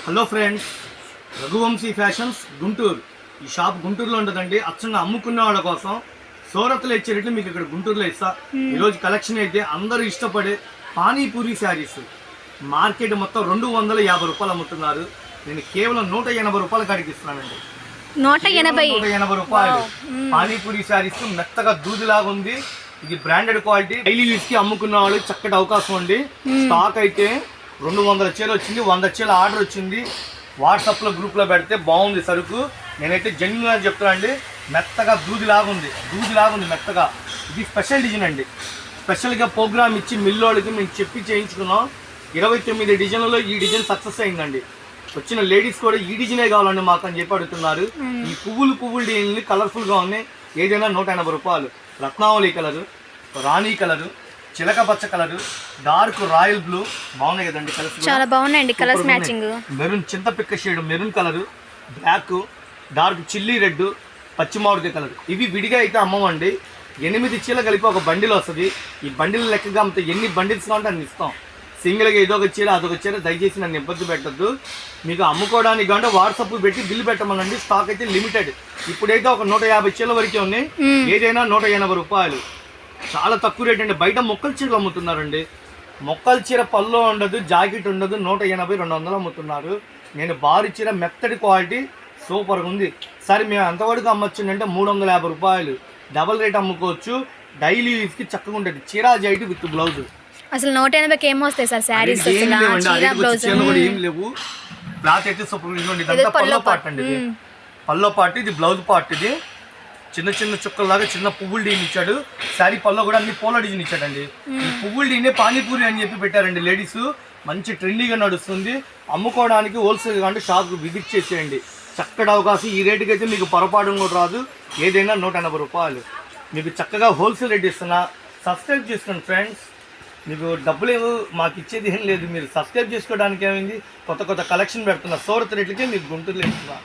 Hello friends, Raghuvanshi fashions Guntur. ఈ shop గుంటూరులో ఉంటుందండి. అచ్చంగా అమ్ముకునే వాళ్ళ కోసం సూరత్లో ఇచ్చే రేట్లు మీకు ఇక్కడ గుంటూరులో ఇస్తా. ఈరోజు కలెక్షన్ అయితే అందరూ ఇష్టపడే పానీపూరి శారీస్. మార్కెట్ మొత్తం 250 రూపాయలు అమ్ముతున్నారు. నేను కేవలం 180 రూపాయల కాడికి ఇస్తున్నానండి. 180 రూపాయలు పానీపూరి శారీస్. మెత్తగా దూదిలాగా ఉంది. ఇది బ్రాండెడ్ క్వాలిటీ. డైలీ యూస్ కి అమ్ముకున్న వాళ్ళు చక్కటి అవకాశం ఉంది. స్టాక్ అయితే 200 చీరలు వచ్చింది, 100 చీరల ఆర్డర్ వచ్చింది. వాట్సాప్లో గ్రూప్లో పెడితే బాగుంది సరుకు. నేనైతే జెన్యున్ అని చెప్తానండి. మెత్తగా దూదిలాగా ఉంది మెత్తగా. ఇది స్పెషల్ డిజైన్ అండి. స్పెషల్గా ప్రోగ్రామ్ ఇచ్చి మిల్లోళ్ళకి మేము చెప్పి చేయించుకున్నాం. 29 డిజైన్లలో ఈ డిజైన్ సక్సెస్ అయిందండి. వచ్చిన లేడీస్ కూడా ఈ డిజైనే కావాలండి మాకు అని చెప్పి అడుగుతున్నారు. ఈ పువ్వులు డిజైన్లు కలర్ఫుల్గా ఉన్నాయి. ఏదైనా 180 రూపాయలు. రత్నావళి కలరు, రాణి కలరు, చిలక పచ్చ కలరు, డార్క్ రాయల్ బ్లూ బాగున్నాయి కదండి. కలర్స్ చాలా బాగున్నాయండి. Colours matching. మెరూన్ చింతపిక్క shade maroon colour, black, dark chilli red, పచ్చి మామిడికాయ కలర్. ఇవి విడిగా అయితే అమ్మమండి. 8 చీరలు కలిపి ఒక బండిల్ వస్తుంది. ఈ బండిల్ లెక్కగా అమ్మితే ఎన్ని బండిల్స్ కావాలంటే అన్ని ఇస్తాం. సింగిల్గా ఇదొక చీర అదొక చీర. దయచేసి నన్ను ఇబ్బంది పెట్టద్దు. మీకు అమ్ముకోవడానికి అంటే వాట్సాప్ పెట్టి బిల్లు పెట్టమనండి. స్టాక్ అయితే లిమిటెడ్. ఇప్పుడైతే ఒక 150 చీరల వరకే ఉన్నాయి. ఏదైనా 180 రూపాయలు. చాలా తక్కువ రేట్ అండి. బయట మొక్కల చీరలు అమ్ముతున్నారండి. మొక్కల చీర పళ్ళు ఉండదు, జాకెట్ ఉండదు. 180, 200 అమ్ముతున్నారు. నేను బారు చీర మెత్తడి క్వాలిటీ సూపర్గా ఉంది. సరే మేము ఎంతవరకు అమ్మొచ్చు అంటే 350 రూపాయలు. డబల్ రేట్ అమ్ముకోవచ్చు. డైలీ యూస్కి చక్కగా ఉంటుంది. చీర జాకెట్ విత్ బ్లౌజ్. అసలు 180కి ఏమొస్తాయి సార్ శారీస్? ఏం లేవు. క్లాత్ అయితే సూపర్. ఇదంతా పల్లో పార్ట్ అండి. ఇది పల్లో పార్ట్, ఇది బ్లౌజ్ పార్ట్. ఇది చిన్న చిన్న చుక్కల్లాగా చిన్న పువ్వులు డీని ఇచ్చాడు. శారీ పల్లో కూడా అన్ని పోలో డిజైన్ ఇచ్చాడండి. ఈ పువ్వులు డీనే పానీపూరి అని చెప్పి పెట్టారండి. లేడీస్ మంచి ట్రెండీగా నడుస్తుంది. అమ్ముకోవడానికి హోల్సేల్ అంటే షాప్ విజిట్ చేసేయండి. చక్కటి అవకాశం. ఈ రేటుకి అయితే మీకు పొరపాటు కూడా రాదు. ఏదైనా 180 రూపాయలు. మీకు చక్కగా హోల్సేల్ రేట్ ఇస్తున్నా. సబ్స్క్రైబ్ చేసుకోండి ఫ్రెండ్స్. మీకు డబ్బులు ఏమో మాకు ఇచ్చేది ఏం లేదు. మీరు సబ్స్క్రైబ్ చేసుకోవడానికి ఏమైంది, కొత్త కలెక్షన్ పెడుతున్నా. సూరత్ రేట్లకే మీకు గుంటూరులో ఇస్తున్నా.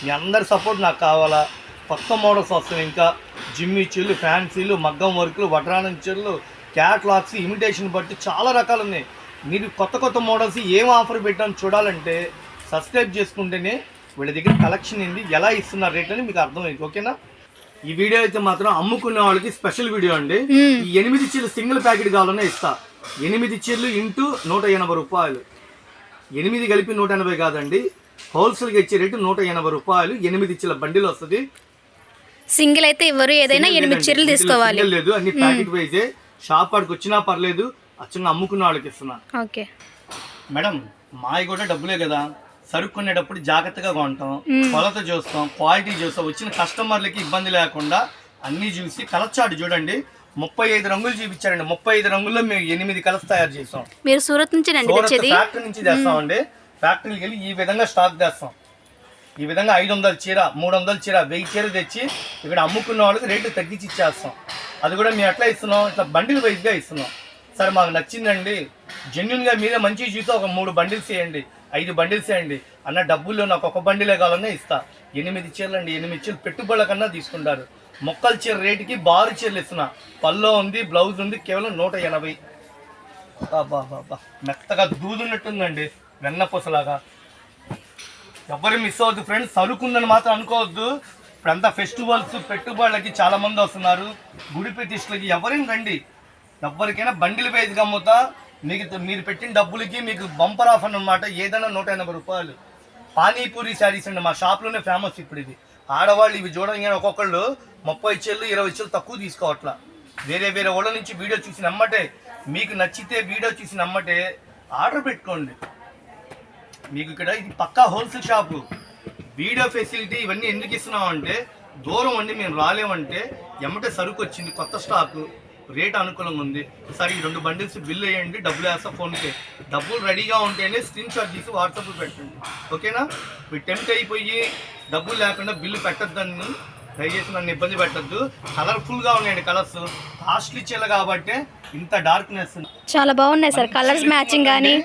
మీ అందరి సపోర్ట్ నాకు కావాలా. కొత్త మోడల్స్ వస్తున్నాయి. ఇంకా జిమ్మి చీరలు, ఫ్యాన్సీలు, మగ్గం వర్కులు, వడ్రానం చీరలు, క్యాట్లాగ్స్, ఇమిటేషన్ బట్టి చాలా రకాలు ఉన్నాయి. మీరు కొత్త మోడల్స్ ఏం ఆఫర్ పెట్టామని చూడాలంటే సబ్స్క్రైబ్ చేసుకుంటేనే వీళ్ళ దగ్గర కలెక్షన్ ఏంది, ఎలా ఇస్తున్నారు రేట్ అని మీకు అర్థమైంది. ఓకేనా? ఈ వీడియో అయితే మాత్రం అమ్ముకునే వాళ్ళకి స్పెషల్ వీడియో అండి. ఈ 8 చీరలు సింగిల్ ప్యాకెట్ కావాలనే ఇస్తా. 8 చీరలు ఇంటూ 180 రూపాయలు. 8 కలిపి 180 కాదండి. హోల్సేల్గా ఇచ్చే రేటు 180 రూపాయలు. 8 చీరల బండిల్ వస్తుంది. సింగిల్ అయితే ఎవరు ఏదైనా 8 చీరలు తీసుకోవాలి. లేదు, అన్ని ప్యాకెట్ వైజే. షాప్ కాడికి వచ్చినా పర్లేదు. అచ్చంగా అమ్ముకున్న వాళ్ళకి ఇస్తున్నా. ఓకే మేడం, మావి కూడా డబ్బులే కదా. సరుకు కొనేటప్పుడు జాగ్రత్తగా కొంటాం, కొలత చూస్తాం, క్వాలిటీ చూస్తాం. వచ్చిన కస్టమర్లకి ఇబ్బంది లేకుండా అన్ని చూసి కలర్ చార్ట్ చూడండి. 35 రంగులు చూపించారండి. 35 రంగుల్లో మేము 8 కలర్స్ తయారు చేస్తాం. మీరు సూరత్ నుంచి ఫ్యాక్టరీ నుంచి తెస్తామండి. ఫ్యాక్టరీకి వెళ్ళి ఈ విధంగా స్టాక్ తెస్తాం. ఈ విధంగా 500 చీర, 300 చీర, 1000 చీర తెచ్చి ఇక్కడ అమ్ముకున్న వాళ్ళకి రేటు తగ్గించి ఇచ్చేస్తాం. అది కూడా మేము ఎట్లా ఇస్తున్నాం, ఇట్లా బండిల్ వైజ్గా ఇస్తున్నాం. సరే మాకు నచ్చిందండి, జెన్యున్గా మీరే మంచిగా చూస్తే ఒక 3 బండిల్స్ వేయండి, 5 బండిల్స్ వేయండి అన్న. డబ్బుల్లో నాకు ఒక బండిలే కావాలన్నా ఇస్తా. 8 చీరలు అండి. 8 చీరలు పెట్టుబడుల కన్నా తీసుకుంటారు. మొక్కల చీర రేటుకి బారు చీరలు ఇస్తున్నా. పల్లో ఉంది, బ్లౌజ్ ఉంది. కేవలం 180. బాబా మెత్తగా దూదున్నట్టుందండి, వెన్నపూసలాగా. ఎవరు మిస్ అవ్వద్దు ఫ్రెండ్స్. సరుకుందని మాత్రం అనుకోవద్దు. ఇప్పుడంతా ఫెస్టివల్స్, పెట్టుబడులకి చాలా మంది వస్తున్నారు. గుడి ప్రతిష్టలకి ఎవరైనా రండి. ఎవరికైనా బండిల్ వైజ్గా అమ్ముతా. మీకు మీరు పెట్టిన డబ్బులకి మీకు బంపర్ ఆఫర్ అన్నమాట. ఏదైనా 180 రూపాయలు. పానీపూరి శారీస్ అండి. మా షాప్లోనే ఫేమస్ ఇప్పుడు ఇది. ఆడవాళ్ళు ఇవి చూడగానే ఒక్కొక్కళ్ళు 30 చీరలు 20 చీరలు తక్కువ తీసుకోవట్లా. వేరే వాళ్ళ నుంచి వీడియో చూసి నమ్మటే, మీకు నచ్చితే వీడియో చూసి నమ్మటే ఆర్డర్ పెట్టుకోండి. మీకు ఇక్కడ ఇది పక్కా హోల్సేల్ షాపు. వీడియో ఫెసిలిటీ ఇవన్నీ ఎందుకు ఇస్తున్నాం అంటే, దూరం అండి మేము రాలేమంటే ఎమ్మటే సరుకు వచ్చింది, కొత్త స్టాకు, రేట్ అనుకూలంగా ఉంది. సరే ఈ 2 బండిల్స్ బిల్ వేయండి, డబ్బులు వేస్తా ఫోన్పే. డబ్బులు రెడీగా ఉంటేనే స్క్రీన్ షాట్ తీసి వాట్సాప్లో పెట్టండి. ఓకేనా? మీరు టెంప్ట్ అయిపోయి డబ్బులు లేకుండా బిల్లు పెట్టద్దని దయచేసి నన్ను ఇబ్బంది పెట్టద్దు. కలర్ఫుల్గా ఉన్నాయండి కలర్స్. కాస్ట్లీ చీరలు కాబట్టి ఇంత డార్క్నెస్. చాలా బాగున్నాయి సార్ కలర్స్ మ్యాచింగ్ కానీ.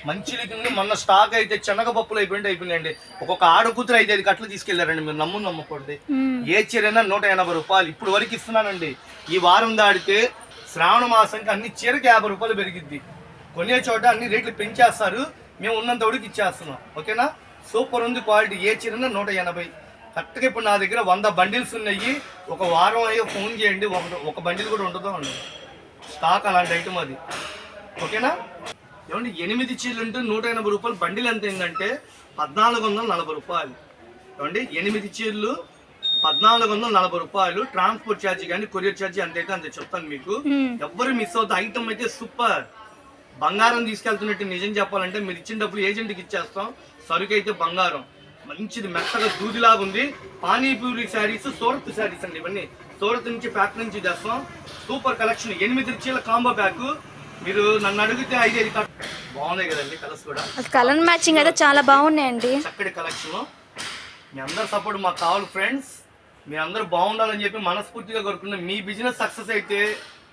మంచి మొన్న స్టాక్ అయితే శనగపప్పులు అయిపోయిందండి. ఒక్కొక్క ఆడకూతురు 5 కట్టలు తీసుకెళ్లారండి. మీరు నమ్మకూడదు. ఏ చీరైనా 180 రూపాయలు ఇప్పుడు వరకు ఇస్తున్నానండి. ఈ వారం దాడితే శ్రావణ మాసంకి అన్ని చీరకి 50 రూపాయలు పెరిగిద్ది. కొనే చోట అన్ని రేట్లు పెంచేస్తారు. మేము ఉన్నంత వరకు ఇచ్చేస్తున్నాం. ఓకేనా, సూపర్ ఉంది క్వాలిటీ. ఏ చీరన 180. కరెక్ట్గా ఇప్పుడు నా దగ్గర 100 బండిల్స్ ఉన్నాయి. ఒక వారం అయ్యో ఫోన్ చేయండి, ఒక బండిల్ కూడా ఉంటుందో అండి స్టాక్, అలాంటి ఐటమ్ అది. ఓకేనా, ఏమంటే 8 చీరలు ఉంటే 180 రూపాయలు. బండిల్ ఎంత ఏంటంటే 1440 రూపాయలు. ఏమండి 8 చీరలు 1440 రూపాయలు. ట్రాన్స్పోర్ట్ ఛార్జీ కానీ కొరియర్ ఛార్జీ ఎంత అయితే అంత చెప్తాను మీకు. ఎవ్వరు మిస్ అవుతుంది. ఐటమ్ అయితే సూపర్. బంగారం తీసుకెళ్తున్నట్టు నిజం చెప్పాలంటే మీరు ఇచ్చిన డబ్బులు ఏజెంట్కి ఇచ్చేస్తాం. సరుకు అయితే బంగారం మంచిది, మెత్తగా దూదిలాగా ఉంది. పానీపూరి శారీస్, సూరత్ శారీస్ అండి ఇవన్నీ. సూరత్ నుంచి ఫ్యాక్టరీ నుంచి తెస్తాం. Super collection. 8 చీరల కాంబో ప్యాక్. మీరు నన్ను అడిగితే 5 బాగున్నాయి కదండి కలర్స్ కూడా. కలర్ మ్యాచింగ్ అయితే చాలా బాగున్నాయండి. చక్కటి కలెక్షన్. మీ అందరు సపోర్ట్ మాకు కావాలి ఫ్రెండ్స్. మీ అందరూ బాగుండాలని చెప్పి మనస్ఫూర్తిగా కోరుకున్నాం. మీ బిజినెస్ సక్సెస్ అయితే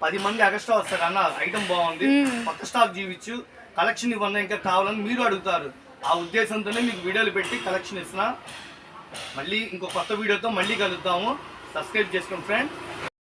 10 మంది ఎక్స్ట్రా వస్తారు అన్న. ఐటమ్ బాగుంది, కొత్త స్టాక్ జీవించు, కలెక్షన్ ఇవన్నీ ఇంకా కావాలని మీరు అడుగుతారు. ఆ ఉద్దేశంతోనే మీకు వీడియోలు పెట్టి కలెక్షన్ ఇస్తున్నా. మళ్ళీ ఇంకో కొత్త వీడియోతో మళ్ళీ కలుద్దాము. సబ్స్క్రైబ్ చేసుకోండి ఫ్రెండ్.